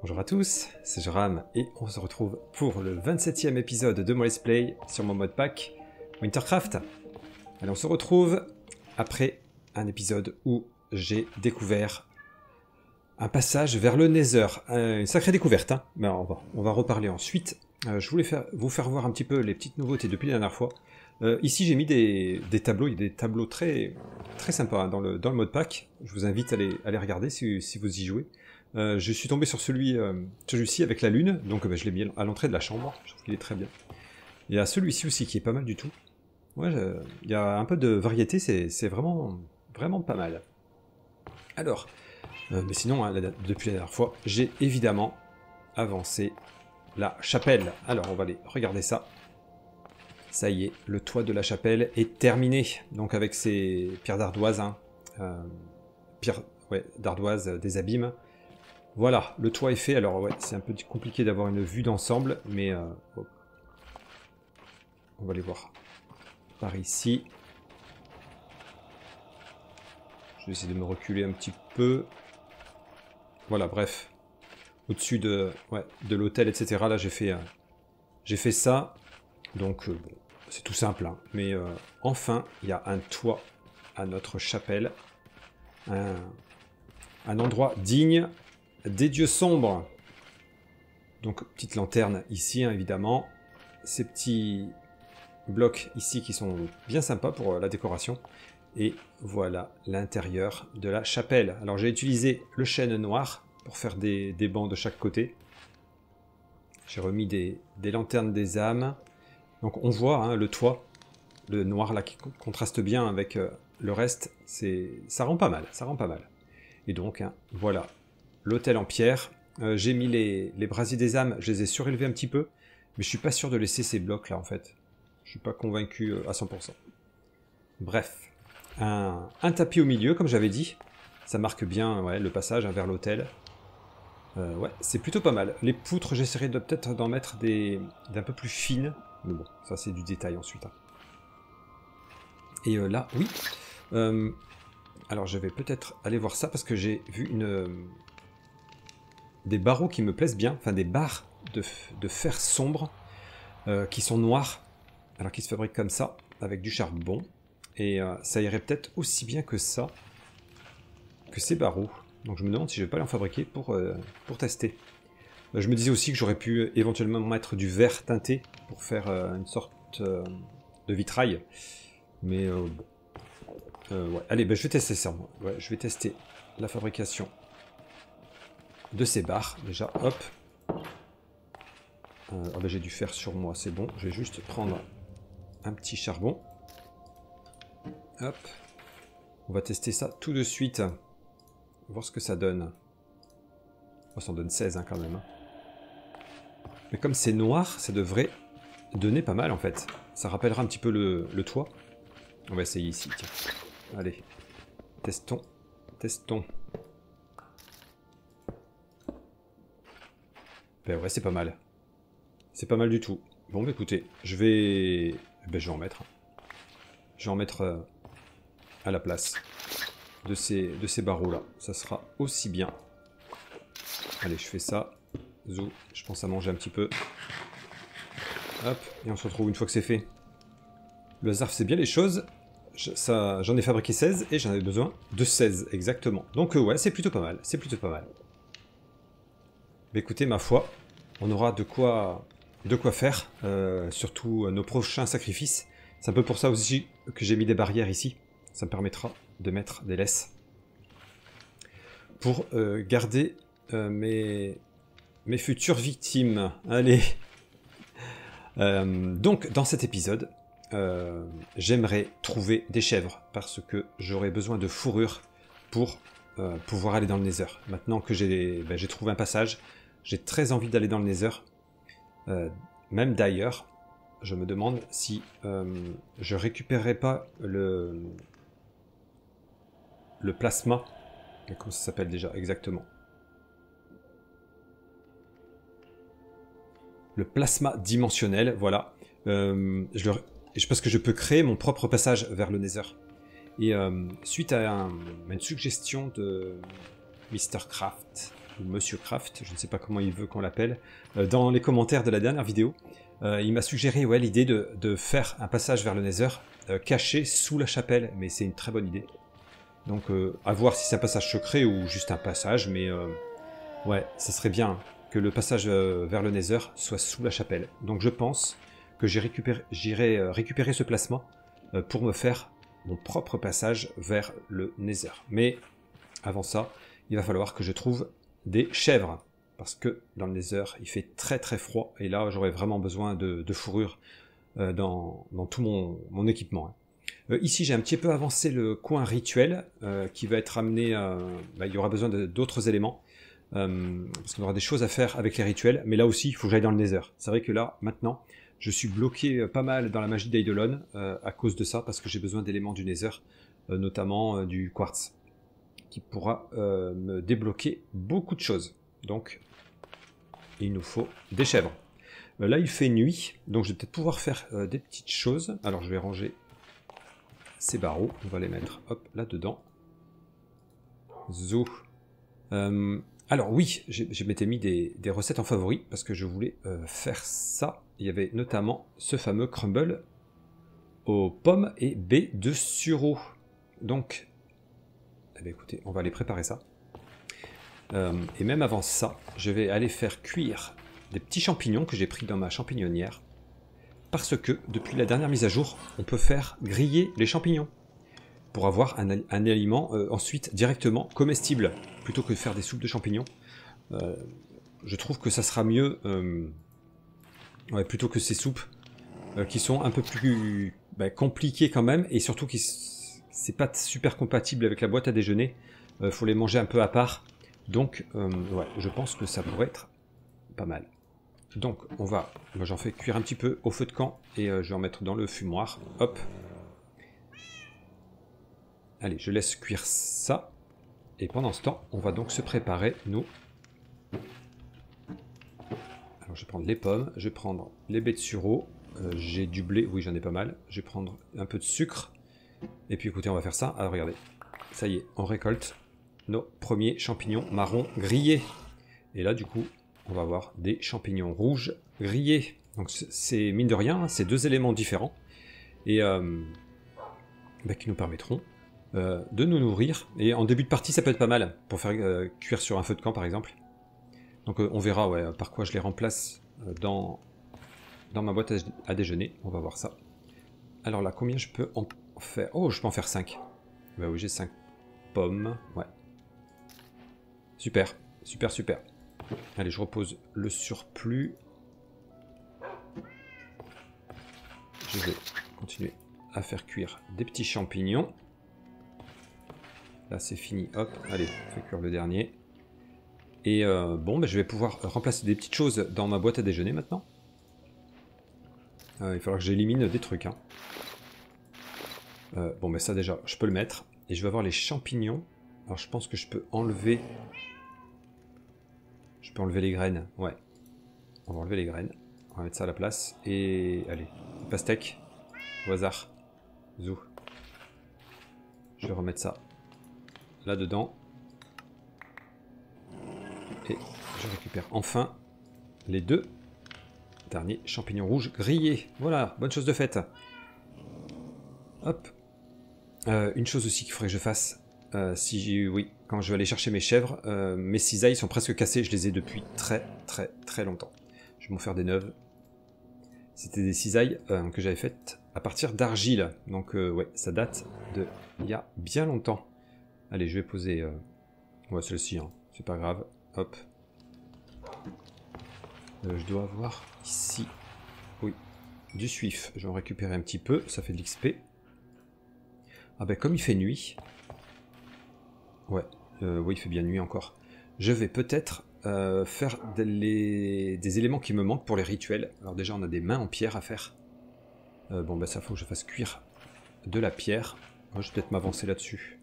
Bonjour à tous, c'est Joram et on se retrouve pour le 27e épisode de mon Let's Play sur mon mode pack Wintercraft. Allez, on se retrouve après un épisode où j'ai découvert un passage vers le Nether. Une sacrée découverte, hein, mais on va reparler ensuite. Je voulais vous faire voir un petit peu les petites nouveautés depuis la dernière fois. Ici j'ai mis des tableaux, il y a des tableaux très sympas hein, dans le mode pack. Je vous invite à les regarder si vous y jouez. Je suis tombé sur celui-ci avec la lune, donc je l'ai mis à l'entrée de la chambre, je trouve qu'il est très bien. Il y a celui-ci aussi qui est pas mal du tout. Ouais, il y a un peu de variété, c'est vraiment pas mal. Alors, mais sinon, hein, depuis la dernière fois, j'ai évidemment avancé la chapelle. Alors, on va aller regarder ça. Ça y est, le toit de la chapelle est terminé. Donc avec ces pierres d'ardoise, hein, pierres d'ardoise des abîmes. Voilà, le toit est fait. Alors ouais, c'est un peu compliqué d'avoir une vue d'ensemble, mais on va aller voir par ici. Je vais essayer de me reculer un petit peu. Voilà, bref. Au-dessus de l'hôtel, etc. Là, j'ai fait ça. Donc, bon, c'est tout simple. Hein. Mais enfin, il y a un toit à notre chapelle. Un endroit digne des dieux sombres. Donc, petite lanterne ici, hein, évidemment. Ces petits blocs ici qui sont bien sympas pour la décoration. Et voilà l'intérieur de la chapelle. Alors, j'ai utilisé le chêne noir pour faire des bancs de chaque côté. J'ai remis des lanternes des âmes. Donc, on voit hein, le toit, le noir là qui contraste bien avec le reste. Ça rend pas mal, ça rend pas mal. Et donc, hein, voilà. L'autel en pierre, j'ai mis les brasiers des âmes, je les ai surélevés un petit peu, mais je suis pas sûr de laisser ces blocs là en fait. Je suis pas convaincu à 100%. Bref, un tapis au milieu comme j'avais dit, ça marque bien ouais, le passage hein, vers l'autel. Ouais, c'est plutôt pas mal. Les poutres, j'essaierai peut-être d'en mettre d'un peu plus fines, mais bon, ça c'est du détail ensuite. Hein. Et là, oui. Alors je vais peut-être aller voir ça parce que j'ai vu des barreaux qui me plaisent bien, enfin des barres de fer sombre qui sont noirs, alors qu'ils se fabriquent comme ça, avec du charbon. Et ça irait peut-être aussi bien que ça, que ces barreaux. Donc je me demande si je vais pas les en fabriquer pour tester. Je me disais aussi que j'aurais pu éventuellement mettre du verre teinté pour faire une sorte de vitrail. Mais bon. Ouais. Allez, ben, je vais tester ça. Moi. Ouais, je vais tester la fabrication de ces barres, déjà, hop. Ah ben, j'ai du fer sur moi, c'est bon. Je vais juste prendre un petit charbon. Hop. On va tester ça tout de suite. Voir ce que ça donne. Oh, ça en donne 16 hein, quand même. Hein. Mais comme c'est noir, ça devrait donner pas mal en fait. Ça rappellera un petit peu le toit. On va essayer ici, tiens. Allez. Testons. Testons. Ben ouais, c'est pas mal. C'est pas mal du tout. Bon, bah écoutez, je vais en mettre. Je vais en mettre à la place de ces barreaux-là. Ça sera aussi bien. Allez, je fais ça. Zou, je pense à manger un petit peu. Hop, et on se retrouve une fois que c'est fait. Le hasard c'est bien les choses. J'en ai fabriqué 16 et j'en avais besoin de 16, exactement. Donc ouais, c'est plutôt pas mal. C'est plutôt pas mal. Mais écoutez, ma foi, on aura de quoi faire, surtout nos prochains sacrifices. C'est un peu pour ça aussi que j'ai mis des barrières ici. Ça me permettra de mettre des laisses. Pour garder mes futures victimes. Allez. Donc, dans cet épisode, j'aimerais trouver des chèvres. Parce que j'aurai besoin de fourrure pour pouvoir aller dans le Nether. Maintenant que j'ai trouvé un passage, j'ai très envie d'aller dans le Nether. Même d'ailleurs, je me demande si je récupérerai pas le plasma. Comment ça s'appelle déjà exactement? Le plasma dimensionnel, voilà. Parce que je peux créer mon propre passage vers le Nether. Et suite à une suggestion de Mr. Craft, ou Monsieur Craft, je ne sais pas comment il veut qu'on l'appelle, dans les commentaires de la dernière vidéo, il m'a suggéré l'idée de faire un passage vers le Nether caché sous la chapelle, mais c'est une très bonne idée. Donc à voir si c'est un passage secret ou juste un passage, mais ouais, ça serait bien que le passage vers le Nether soit sous la chapelle. Donc je pense que j'irai récupérer ce plasma pour me faire mon propre passage vers le Nether. Mais avant ça, il va falloir que je trouve des chèvres. Parce que dans le Nether, il fait très très froid. Et là, j'aurais vraiment besoin de fourrure dans tout mon équipement. Ici, j'ai un petit peu avancé le coin rituel qui va être amené. Il y aura besoin d'autres éléments. Parce qu'on aura des choses à faire avec les rituels. Mais là aussi, il faut que j'aille dans le Nether. C'est vrai que là, maintenant, je suis bloqué pas mal dans la magie d'Eidolon à cause de ça. Parce que j'ai besoin d'éléments du Nether. Notamment du quartz. Qui pourra me débloquer beaucoup de choses. Donc, il nous faut des chèvres. Là, il fait nuit, donc je vais peut-être pouvoir faire des petites choses. Alors, je vais ranger ces barreaux. On va les mettre, hop, là-dedans. Zou. Alors, oui, je m'étais mis des recettes en favori, parce que je voulais faire ça. Il y avait notamment ce fameux crumble aux pommes et baies de sureau. Donc, eh bien, écoutez, on va aller préparer ça. Et même avant ça, je vais aller faire cuire des petits champignons que j'ai pris dans ma champignonnière. Parce que, depuis la dernière mise à jour, on peut faire griller les champignons. Pour avoir un aliment ensuite directement comestible. Plutôt que de faire des soupes de champignons. Je trouve que ça sera mieux plutôt que ces soupes qui sont un peu plus compliquées quand même. Et surtout, c'est pas super compatible avec la boîte à déjeuner. Faut les manger un peu à part. Donc, ouais, je pense que ça pourrait être pas mal. Donc, moi j'en fais cuire un petit peu au feu de camp et je vais en mettre dans le fumoir. Hop. Allez, je laisse cuire ça. Et pendant ce temps, on va donc se préparer, nous. Alors, je vais prendre les pommes, je vais prendre les baies de sureau. J'ai du blé, oui, j'en ai pas mal. Je vais prendre un peu de sucre. Et puis, écoutez, on va faire ça. Alors, regardez. Ça y est, on récolte nos premiers champignons marrons grillés. Et là, du coup, on va avoir des champignons rouges grillés. Donc, c'est mine de rien, c'est deux éléments différents. Et qui nous permettront de nous nourrir. Et en début de partie, ça peut être pas mal pour faire cuire sur un feu de camp, par exemple. Donc, on verra par quoi je les remplace dans ma boîte à déjeuner. On va voir ça. Alors là, combien je peux en faire? Oh, je peux en faire 5. Bah oui, j'ai 5 pommes. Ouais. Super, super, super. Allez, je repose le surplus. Je vais continuer à faire cuire des petits champignons. Là, c'est fini. Hop, allez, on fait cuire le dernier. Et je vais pouvoir remplacer des petites choses dans ma boîte à déjeuner maintenant. Il va falloir que j'élimine des trucs. Hein. Ça déjà, je peux le mettre. Et je vais avoir les champignons. Alors, je pense que je peux enlever... Je peux enlever les graines, ouais. On va enlever les graines. On va mettre ça à la place. Et allez, pastèque. Au hasard. Zou. Je vais remettre ça là-dedans. Et je récupère enfin les deux derniers champignons rouges grillés. Voilà, bonne chose de faite. Hop. Une chose aussi qu'il faudrait que je fasse. Quand je vais aller chercher mes chèvres, mes cisailles sont presque cassées, je les ai depuis très très très longtemps. Je vais m'en faire des neuves. C'était des cisailles que j'avais faites à partir d'argile, donc ouais, ça date de il y a bien longtemps. Allez, je vais poser celle-ci, hein. C'est pas grave, hop. Je dois avoir ici, oui, du suif, je vais en récupérer un petit peu, ça fait de l'XP. Ah ben comme il fait nuit, ouais, oui il fait bien nuit encore, je vais peut-être faire des éléments qui me manquent pour les rituels. Alors déjà on a des mains en pierre à faire. Ça faut que je fasse cuire de la pierre. Moi je vais peut-être m'avancer là-dessus.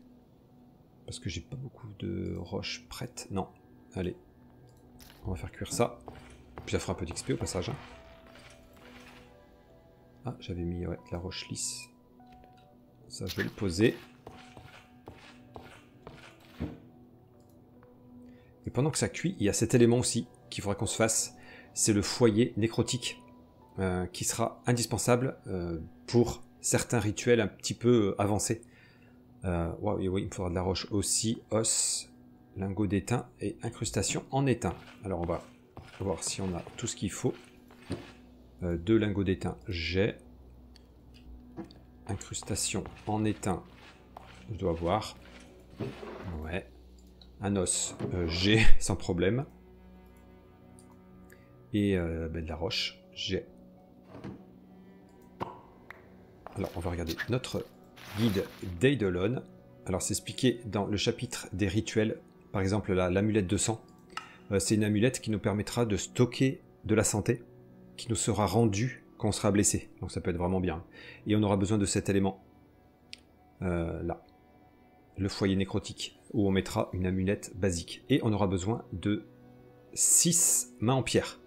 Parce que j'ai pas beaucoup de roches prêtes. Non, allez, on va faire cuire ça. Puis ça fera un peu d'XP au passage. Hein. Ah, j'avais mis de la roche lisse. Ça je vais le poser. Et pendant que ça cuit, il y a cet élément aussi qu'il faudra qu'on se fasse. C'est le foyer nécrotique qui sera indispensable pour certains rituels un petit peu avancés. Oui, il me faudra de la roche aussi, os, lingot d'étain et incrustation en étain. Alors on va voir si on a tout ce qu'il faut. 2 lingots d'étain, j'ai. Incrustation en étain, je dois avoir. Ouais. Un os, j'ai sans problème. Et de la roche, j'ai. Alors on va regarder notre guide d'Eidolon. Alors c'est expliqué dans le chapitre des rituels. Par exemple l'amulette de sang. C'est une amulette qui nous permettra de stocker de la santé, qui nous sera rendue quand on sera blessé. Donc ça peut être vraiment bien. Et on aura besoin de cet élément. Là. Le foyer nécrotique, où on mettra une amulette basique. Et on aura besoin de 6 mains en pierre.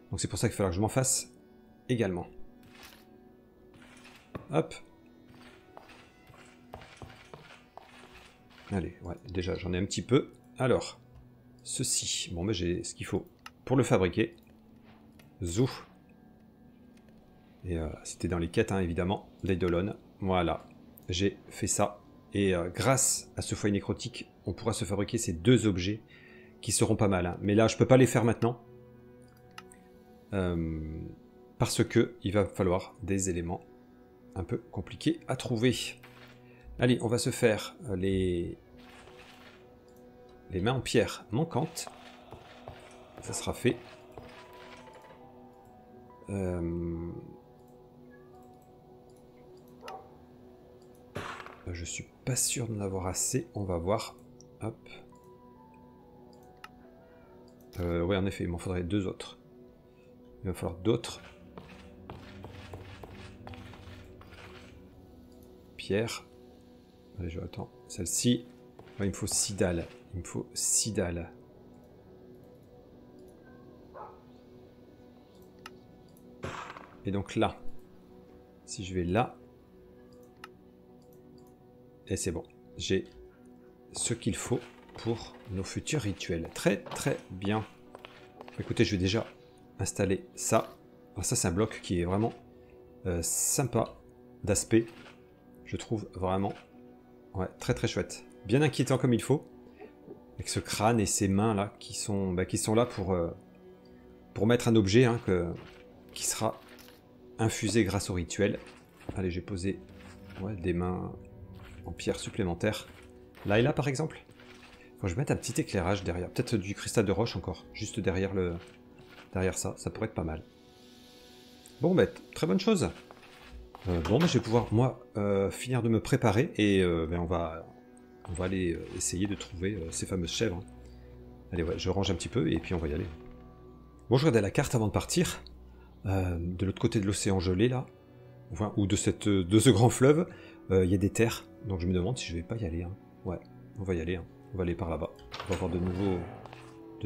Donc c'est pour ça qu'il faudra que je m'en fasse également. Hop. Allez, ouais, déjà j'en ai un petit peu. Alors, ceci. Bon, ben j'ai ce qu'il faut pour le fabriquer. Zou. Et c'était dans les quêtes, hein, évidemment, d'Eidolon. Voilà, j'ai fait ça. Et grâce à ce foyer nécrotique, on pourra se fabriquer ces 2 objets qui seront pas mal. Hein. Mais là, je peux pas les faire maintenant. Parce que il va falloir des éléments un peu compliqués à trouver. Allez, on va se faire les mains en pierre manquantes. Ça sera fait. Je suis pas sûr d'en avoir assez. On va voir. Hop. Ouais, en effet, il m'en faudrait 2 autres. Il va falloir d'autres. Pierre. Allez, je attends. Celle-ci. Ouais, il me faut 6 dalles. Il me faut 6 dalles. Et donc là. Si je vais là. Et c'est bon. J'ai ce qu'il faut pour nos futurs rituels. Très très bien. Écoutez, je vais déjà installer ça. Alors ça, c'est un bloc qui est vraiment sympa d'aspect. Je trouve vraiment ouais, très très chouette. Bien inquiétant comme il faut. Avec ce crâne et ces mains là qui sont là pour mettre un objet hein, qui sera infusé grâce au rituel. Allez, j'ai posé ouais, des mains en pierre supplémentaire. Là et là par exemple. Faut que je mette un petit éclairage derrière. Peut-être du cristal de roche encore. Juste derrière ça. Ça pourrait être pas mal. Bon, bah, très bonne chose. Bon, bah, je vais pouvoir, moi, finir de me préparer. Et ben, on va aller essayer de trouver ces fameuses chèvres. Allez, ouais, je range un petit peu et puis on va y aller. Bon, je regardais la carte avant de partir. De l'autre côté de l'océan gelé, là. Enfin, ou de ce grand fleuve. Il y a des terres. Donc je me demande si je vais pas y aller. Hein. Ouais, on va y aller. Hein. On va aller par là-bas. On va avoir de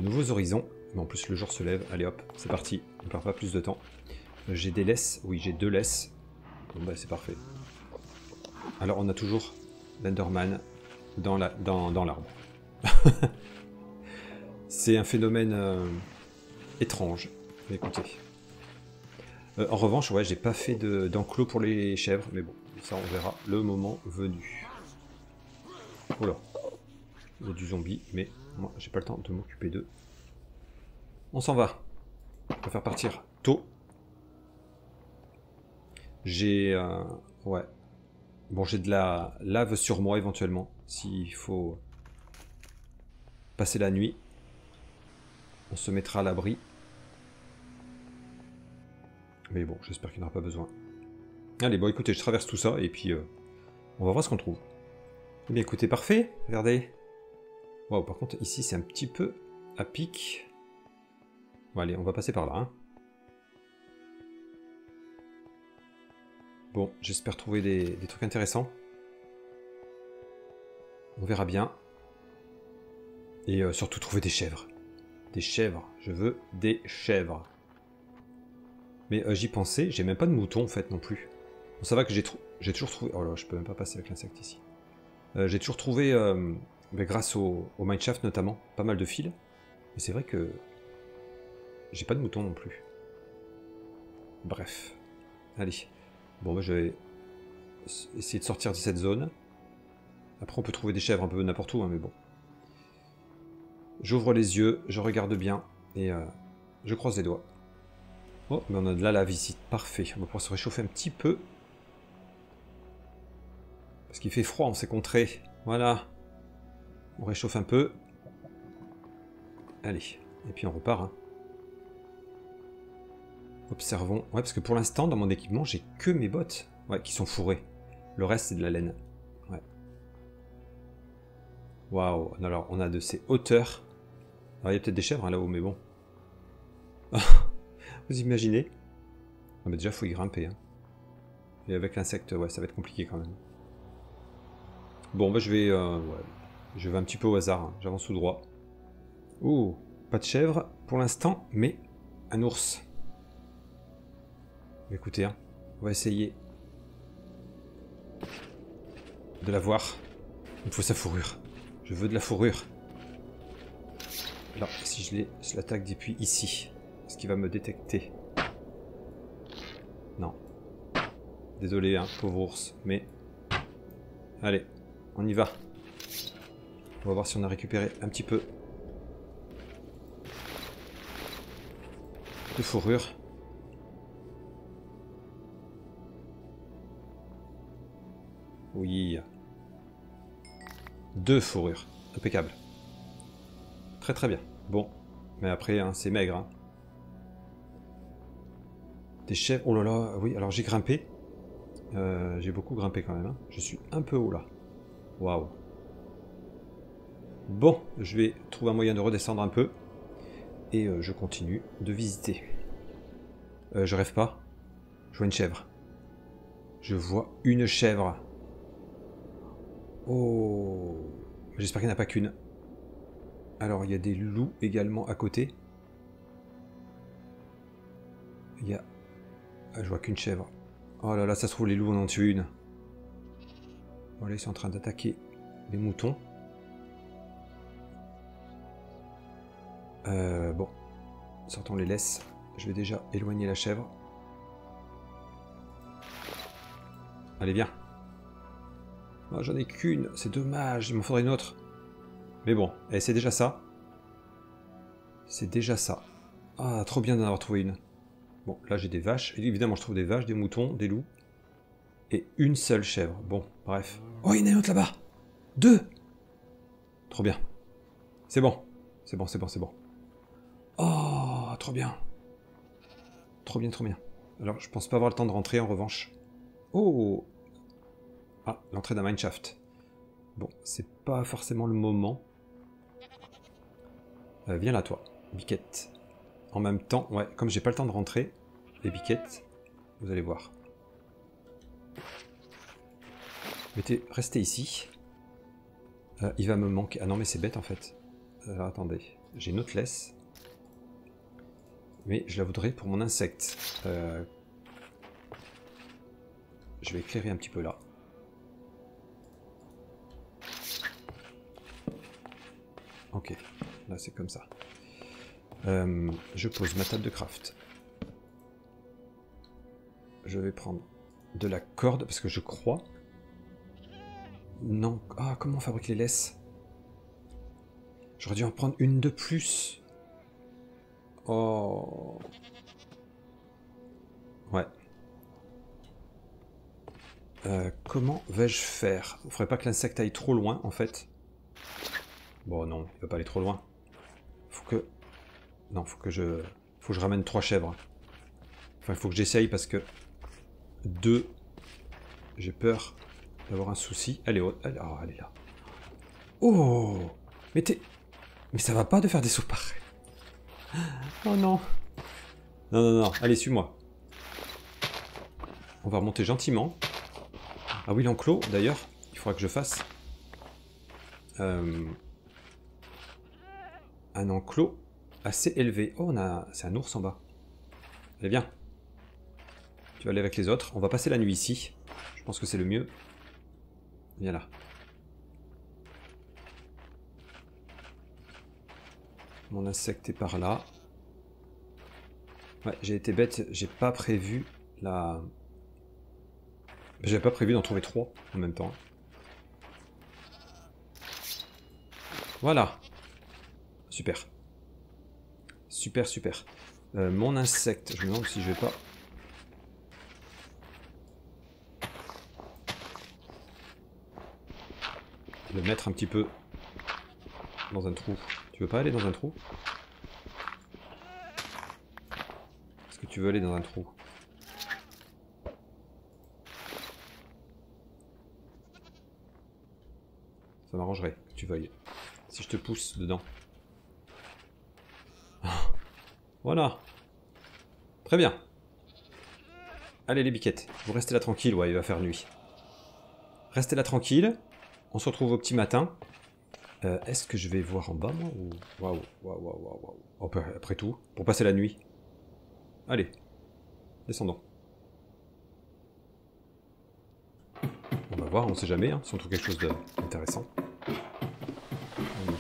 nouveaux horizons. Mais en plus, le jour se lève. Allez hop, c'est parti. On ne perd pas plus de temps. J'ai des laisses. Oui, j'ai 2 laisses. Bon, bah, c'est parfait. Alors, on a toujours l'Enderman dans l'arbre. C'est un phénomène étrange. Mais écoutez. En revanche, ouais, j'ai pas fait d'enclos pour les chèvres. Mais bon, ça, on verra le moment venu. Oula. Il y a du zombie, mais moi, j'ai pas le temps de m'occuper d'eux. On s'en va. On va faire partir tôt. J'ai... ouais. Bon, j'ai de la lave sur moi, éventuellement. S'il faut passer la nuit. On se mettra à l'abri. Mais bon, j'espère qu'il n'y en aura pas besoin. Allez, bon, écoutez, je traverse tout ça, et puis... on va voir ce qu'on trouve. Eh bien, écoutez, parfait. Regardez. Wow, par contre, ici, c'est un petit peu à pic. Bon, allez, on va passer par là. Hein. Bon, j'espère trouver des trucs intéressants. On verra bien. Et surtout trouver des chèvres. Des chèvres. Je veux des chèvres. Mais j'y pensais, j'ai même pas de moutons en fait non plus. Bon, ça va que j'ai toujours trouvé... Oh là, je peux même pas passer avec l'insecte ici. J'ai toujours trouvé, grâce au mineshaft notamment, pas mal de fils. Mais c'est vrai que j'ai pas de mouton non plus. Bref. Allez. Bon, bah, je vais essayer de sortir de cette zone. Après, on peut trouver des chèvres un peu n'importe où, hein, mais bon. J'ouvre les yeux, je regarde bien, et je croise les doigts. Oh, mais on a de la lave ici. Parfait. On va pouvoir se réchauffer un petit peu. Parce qu'il fait froid, on s'est contré. Voilà. On réchauffe un peu. Allez. Et puis on repart. Hein. Observons. Ouais, parce que pour l'instant, dans mon équipement, j'ai que mes bottes. Ouais, qui sont fourrées. Le reste, c'est de la laine. Ouais. Waouh. Alors, on a de ces hauteurs. Alors, il y a peut-être des chèvres hein, là-haut, mais bon. Vous imaginez? Non, mais déjà, il faut y grimper. Hein. Et avec l'insecte, ouais, ça va être compliqué quand même. Bon, bah, je vais un petit peu au hasard. Hein. J'avance tout droit. Oh, pas de chèvre pour l'instant, mais un ours. Écoutez, hein, on va essayer de la voir. Il me faut sa fourrure. Je veux de la fourrure. Alors, si je l'attaque depuis ici, est-ce qu'il va me détecter? Non. Désolé, hein, pauvre ours, mais... Allez, on y va. On va voir si on a récupéré un petit peu de fourrure. Oui. 2 fourrures. Impeccable. Très très bien. Bon. Mais après, hein, c'est maigre. Hein. Des chèvres. Oh là là. Oui, alors j'ai grimpé. J'ai beaucoup grimpé quand même. Hein. Je suis un peu haut là. Waouh. Bon, je vais trouver un moyen de redescendre un peu. Et je continue de visiter. Je rêve pas. Je vois une chèvre. Je vois une chèvre. Oh. J'espère qu'il n'y en a pas qu'une. Alors, il y a des loups également à côté. Il y a... Ah, je vois qu'une chèvre. Oh là là, ça se trouve, les loups en ont tué une. Voilà, ils sont en train d'attaquer les moutons. Bon. Sortons les laisses. Je vais déjà éloigner la chèvre. Allez, viens. Oh, j'en ai qu'une. C'est dommage. Il m'en faudrait une autre. Mais bon, c'est déjà ça. C'est déjà ça. Ah, trop bien d'en avoir trouvé une. Bon, là j'ai des vaches. Et évidemment, je trouve des vaches, des moutons, des loups. Et une seule chèvre. Bon, bref. Oh, il y en a une autre là-bas. 2. Trop bien. C'est bon. C'est bon, c'est bon, c'est bon. Oh, trop bien. Trop bien, trop bien. Alors, je pense pas avoir le temps de rentrer en revanche. Oh. Ah, l'entrée d'un mineshaft. Bon, c'est pas forcément le moment. Viens là, toi. Biquette. En même temps, ouais, comme j'ai pas le temps de rentrer, les biquettes, vous allez voir. Restez ici. Il va me manquer... Ah non, mais c'est bête en fait. Alors attendez, j'ai une autre laisse. Mais je la voudrais pour mon insecte. Je vais éclairer un petit peu là. Ok, là c'est comme ça. Je pose ma table de craft. Je vais prendre de la corde, parce que je crois... Non, ah, comment on fabrique les laisses? J'aurais dû en prendre une de plus. Oh. Ouais. Comment vais-je faire? Il ne faudrait pas que l'insecte aille trop loin, en fait. Bon, non, il ne va pas aller trop loin. Faut que... Non, faut que je ramène 3 chèvres. Enfin, il faut que j'essaye parce que... 2... J'ai peur d'avoir un souci. Elle est haute. Elle est là. Oh! Mais ça va pas de faire des sauts pareils. Oh non. Non, non, non. Allez, suis-moi. On va remonter gentiment. Ah oui, l'enclos, d'ailleurs, il faudra que je fasse un enclos assez élevé. Oh, c'est un ours en bas. Allez, viens. Tu vas aller avec les autres. On va passer la nuit ici. Je pense que c'est le mieux. Viens là. Mon insecte est par là. Ouais, j'ai été bête, j'ai pas prévu la... J'avais pas prévu d'en trouver 3 en même temps. Voilà. Super. Super, super. Mon insecte, je me demande si je vais pas... le mettre un petit peu dans un trou. Tu veux pas aller dans un trou? Est-ce que tu veux aller dans un trou? Ça m'arrangerait que tu veuilles. Si je te pousse dedans. Voilà. Très bien. Allez les biquettes, vous restez là tranquille, ouais il va faire nuit. Restez là tranquille. On se retrouve au petit matin. Est-ce que je vais voir en bas, moi ou... Waouh, waouh, waouh, waouh. Oh, après tout, pour passer la nuit. Allez, descendons. On va voir, on sait jamais, hein, si on trouve quelque chose d'intéressant. Allez,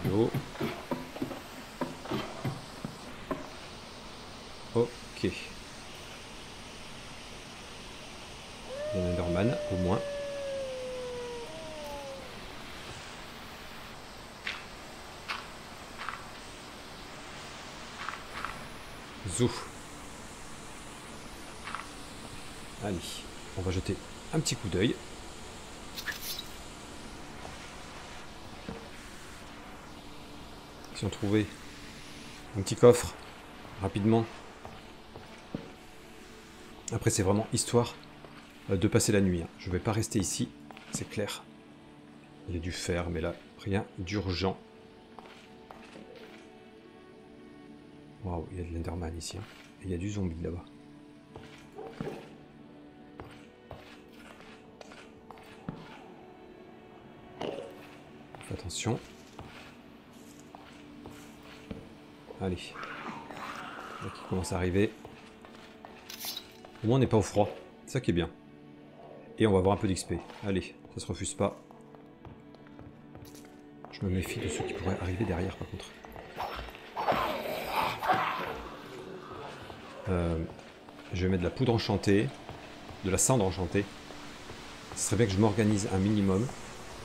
de l'eau. Ok. Il y a un Enderman, au moins. Zou. Allez, on va jeter un petit coup d'œil. Si on trouvait un petit coffre, rapidement. Après c'est vraiment histoire de passer la nuit. Hein. Je vais pas rester ici, c'est clair. Il y a du fer, mais là, rien d'urgent. Waouh, il y a de l'Enderman ici. Hein. Et il y a du zombie là-bas. Fais attention. Allez. Là qui commence à arriver. Au moins on n'est pas au froid. C'est ça qui est bien. Et on va avoir un peu d'XP. Allez, ça se refuse pas. Je me méfie de ceux qui pourraient arriver derrière par contre. Je vais mettre de la poudre enchantée, de la cendre enchantée. Ce serait bien que je m'organise un minimum,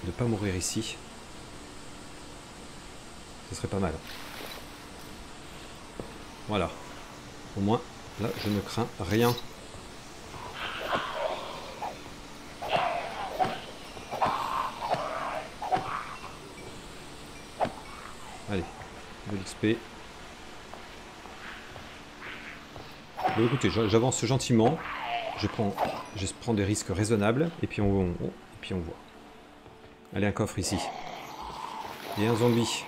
de ne pas mourir ici. Ce serait pas mal. Voilà. Au moins, là, je ne crains rien. Allez, de l'XP. Bon, écoutez, j'avance gentiment. Je prends des risques raisonnables. Et puis on voit. Allez, un coffre ici. Et un zombie.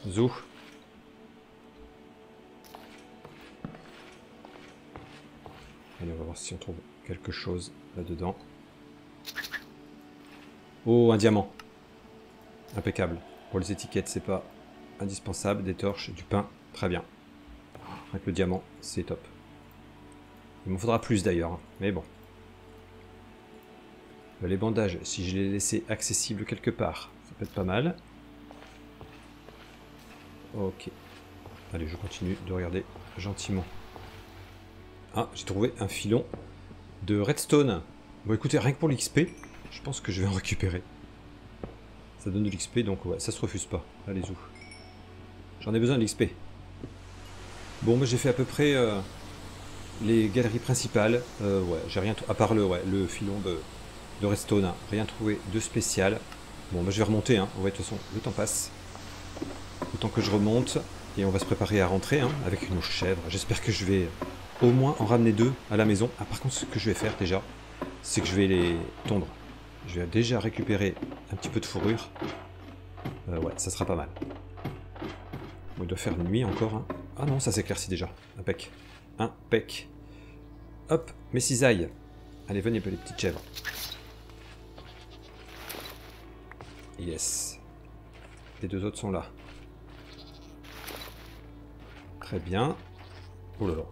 Zou. Allez, on va voir si on trouve quelque chose là-dedans. Oh, un diamant. Impeccable. Pour les étiquettes, c'est pas indispensable. Des torches, du pain, très bien. Avec le diamant, c'est top. Il m'en faudra plus d'ailleurs, hein. Mais bon. Les bandages, si je les laissais accessibles quelque part, ça peut être pas mal. Ok. Allez, je continue de regarder gentiment. Ah, j'ai trouvé un filon de redstone. Bon, écoutez, rien que pour l'XP, je pense que je vais en récupérer. Ça donne de l'XP, donc ouais, ça se refuse pas. Allez, zou. J'en ai besoin de l'XP. Bon, bah, j'ai fait à peu près les galeries principales. Ouais, j'ai rien... À part le filon de redstone, hein. Rien trouvé de spécial. Bon, bah, je vais remonter, hein. Ouais, de toute façon, le temps passe. Le temps que je remonte. Et on va se préparer à rentrer, hein, avec nos chèvres. J'espère que je vais au moins en ramener 2 à la maison. Ah, par contre, ce que je vais faire déjà, c'est que je vais les tondre. Je vais déjà récupérer un petit peu de fourrure. Ouais, ça sera pas mal. Bon, il doit faire nuit encore. Hein. Ah non, ça s'éclaircit déjà. Impec. Impec. Hop, mes cisailles. Allez, venez, les petites chèvres. Yes. Les 2 autres sont là. Très bien. Oh là là.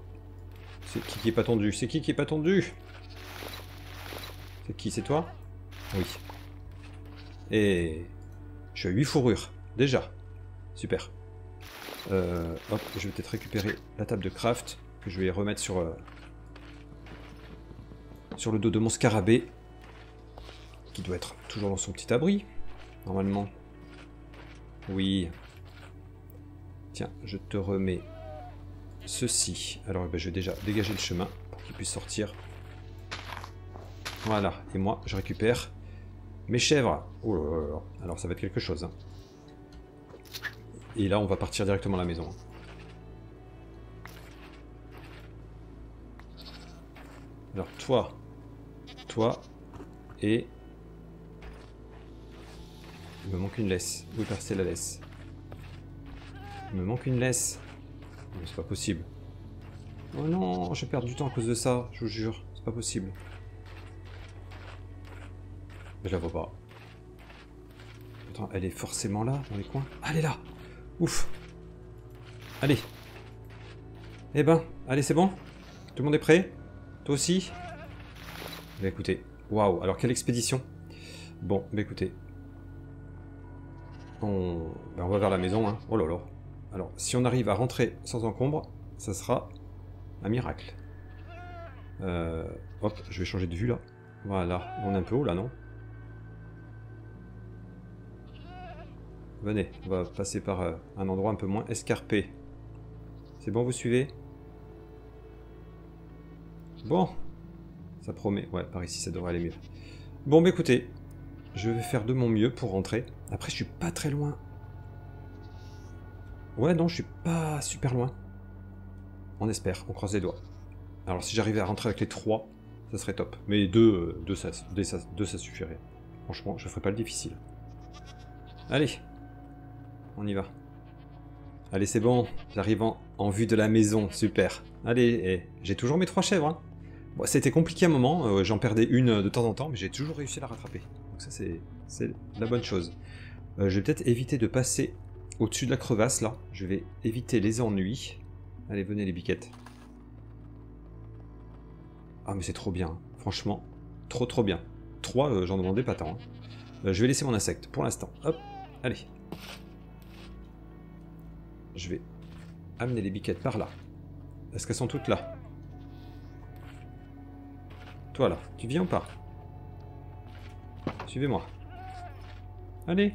C'est qui est pas tendu? C'est qui est pas tendu? C'est qui? C'est toi? Oui. Et je suis à 8 fourrures, déjà. Super. Hop, je vais peut-être récupérer la table de craft, que je vais remettre sur le dos de mon scarabée, qui doit être toujours dans son petit abri, normalement. Oui. Tiens, je te remets ceci. Alors, ben, je vais déjà dégager le chemin pour qu'il puisse sortir. Voilà, et moi, je récupère mes chèvres. Oh là là là. Alors, ça va être quelque chose. Hein. Et là, on va partir directement à la maison. Alors, toi, et... Il me manque une laisse. Où est passée la laisse? Il me manque une laisse. Non, c'est pas possible. Oh non, je perds du temps à cause de ça, je vous jure. C'est pas possible. Mais je la vois pas. Attends, elle est forcément là, dans les coins. Ah, elle est là. Ouf. Allez. Eh ben, allez, c'est bon? Tout le monde est prêt? Toi aussi? Bah écoutez, waouh, alors quelle expédition. Bon, bah écoutez. On va vers la maison, hein. Oh là là. Alors, si on arrive à rentrer sans encombre, ça sera un miracle. Hop, je vais changer de vue là. Voilà, on est un peu haut là, non? Venez, on va passer par un endroit un peu moins escarpé. C'est bon, vous suivez? Bon, ça promet. Ouais, par ici, ça devrait aller mieux. Bon, bah écoutez, je vais faire de mon mieux pour rentrer. Après, je suis pas très loin. Ouais, non, je suis pas super loin. On espère, on croise les doigts. Alors, si j'arrivais à rentrer avec les 3, ça serait top. Mais 2, ça suffirait. Franchement, je ferai pas le difficile. Allez, on y va. Allez, c'est bon, j'arrive en vue de la maison, super. Allez, j'ai toujours mes 3 chèvres. Hein. Bon, c'était compliqué à un moment, j'en perdais une de temps en temps, mais j'ai toujours réussi à la rattraper. Donc ça, c'est la bonne chose. Je vais peut-être éviter de passer au-dessus de la crevasse, là. Je vais éviter les ennuis. Allez, venez les biquettes. Ah, mais c'est trop bien. Franchement, trop bien. 3, j'en demandais pas tant. Hein. Je vais laisser mon insecte, pour l'instant. Hop, allez. Je vais amener les biquettes par là. Est-ce qu'elles sont toutes là? Toi, là, tu viens ou pas? Suivez-moi. Allez.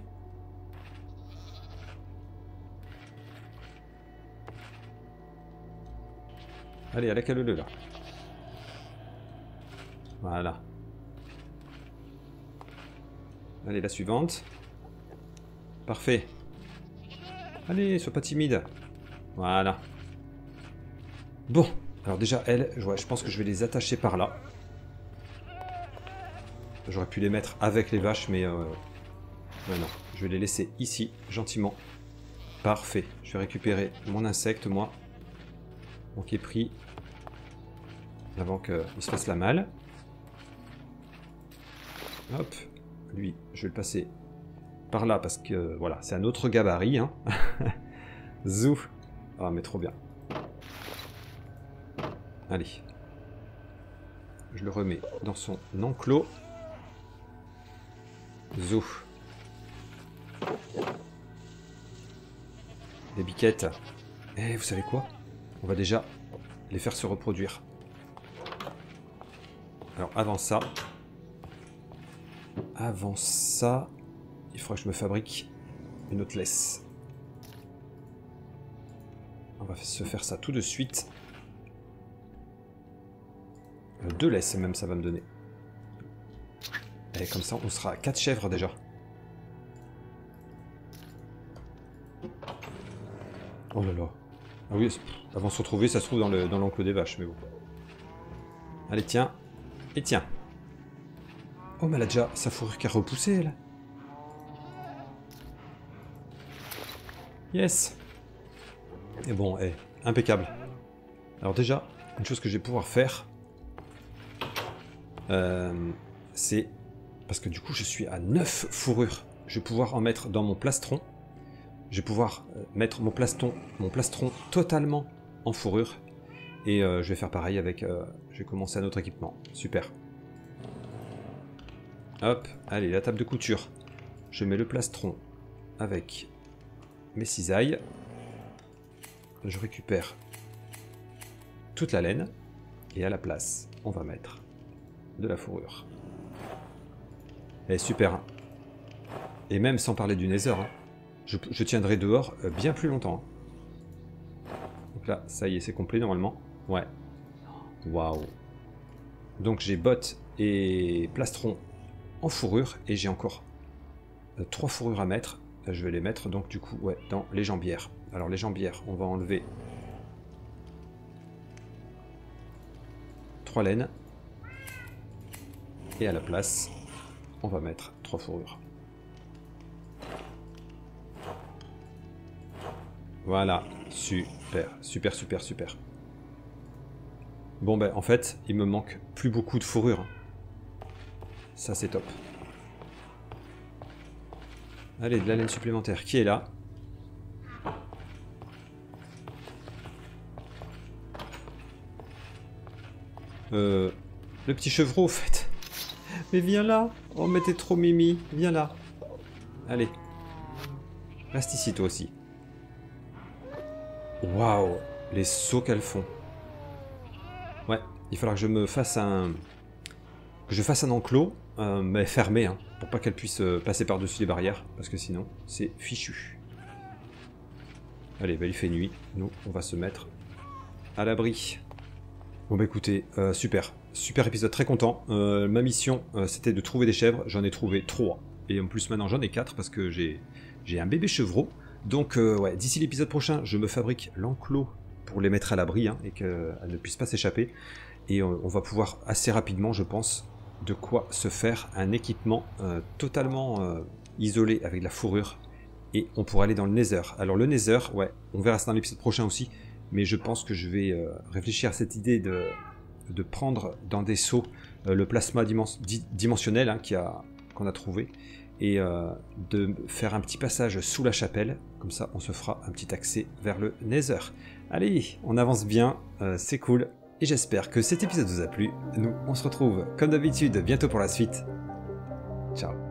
Allez, à la calole là. Voilà. Allez, la suivante. Parfait. Allez, sois pas timide. Voilà. Bon. Alors déjà, elles, je pense que je vais les attacher par là. J'aurais pu les mettre avec les vaches, mais... ouais, non. Je vais les laisser ici, gentiment. Parfait. Je vais récupérer mon insecte, moi. Bon, qui est pris. Avant qu'il se fasse la malle. Hop. Lui, je vais le passer par là, parce que, voilà, c'est un autre gabarit, hein. Zou. Ah, mais trop bien. Allez. Je le remets dans son enclos. Zou. Les biquettes. Eh, vous savez quoi? On va déjà les faire se reproduire. Alors, avant ça, il faudra que je me fabrique une autre laisse. On va se faire ça tout de suite. 2 laisses même, ça va me donner. Et comme ça, on sera à 4 chèvres déjà. Oh là là. Ah oui, avant de se retrouver, ça se trouve dans l'enclos des vaches, mais bon. Allez, tiens. Et tiens. Oh, mais elle a déjà sa fourrure qui a repoussé, elle. Yes. Et bon, impeccable. Alors déjà, une chose que je vais pouvoir faire, c'est... Parce que du coup, je suis à 9 fourrures. Je vais pouvoir en mettre dans mon plastron. Je vais pouvoir mettre mon plastron totalement en fourrure. Et je vais faire pareil avec... je vais commencer un autre équipement. Super. Hop, allez, la table de couture. je mets le plastron avec mes cisailles. Je récupère toute la laine. Et à la place, on va mettre de la fourrure. Elle est super. Hein. Et même sans parler du nether, hein, je tiendrai dehors bien plus longtemps. Hein. Donc là, ça y est, c'est complet normalement. Ouais. Waouh. Donc j'ai bottes et plastron en fourrure. Et j'ai encore 3 fourrures à mettre. Je vais les mettre donc du coup ouais, dans les jambières. Alors les jambières, on va enlever 3 laines. Et à la place, on va mettre 3 fourrures. Voilà, super, super, super, super. Bon ben en fait, il me manque plus beaucoup de fourrure. Ça c'est top. Allez, de la laine supplémentaire qui est là. Le petit chevreau, au fait. Mais viens là. Oh, mais t'es trop mimi. Viens là. Allez. Reste ici, toi aussi. Waouh. Les sauts qu'elles font. Ouais, il faudra que je me fasse un... Que je fasse un enclos, mais fermé, hein, pour pas qu'elle puisse passer par-dessus les barrières, parce que sinon, c'est fichu. Allez, bah il fait nuit. Nous, on va se mettre à l'abri. Bon bah écoutez, super. Super épisode, très content. Ma mission, c'était de trouver des chèvres. J'en ai trouvé 3. Et en plus, maintenant, j'en ai 4 parce que j'ai un bébé chevreau. Donc, ouais, d'ici l'épisode prochain, je me fabrique l'enclos pour les mettre à l'abri, hein, et qu'elles ne puissent pas s'échapper. Et on va pouvoir assez rapidement, je pense, de quoi se faire un équipement totalement isolé avec de la fourrure. Et on pourra aller dans le nether. Alors le nether, ouais, on verra ça dans l'épisode prochain aussi. Mais je pense que je vais réfléchir à cette idée de prendre dans des seaux le plasma dimensionnel, hein, qu'on a trouvé, et de faire un petit passage sous la chapelle. Comme ça, on se fera un petit accès vers le nether. Allez, on avance bien, c'est cool. Et j'espère que cet épisode vous a plu. Nous, on se retrouve comme d'habitude bientôt pour la suite. Ciao.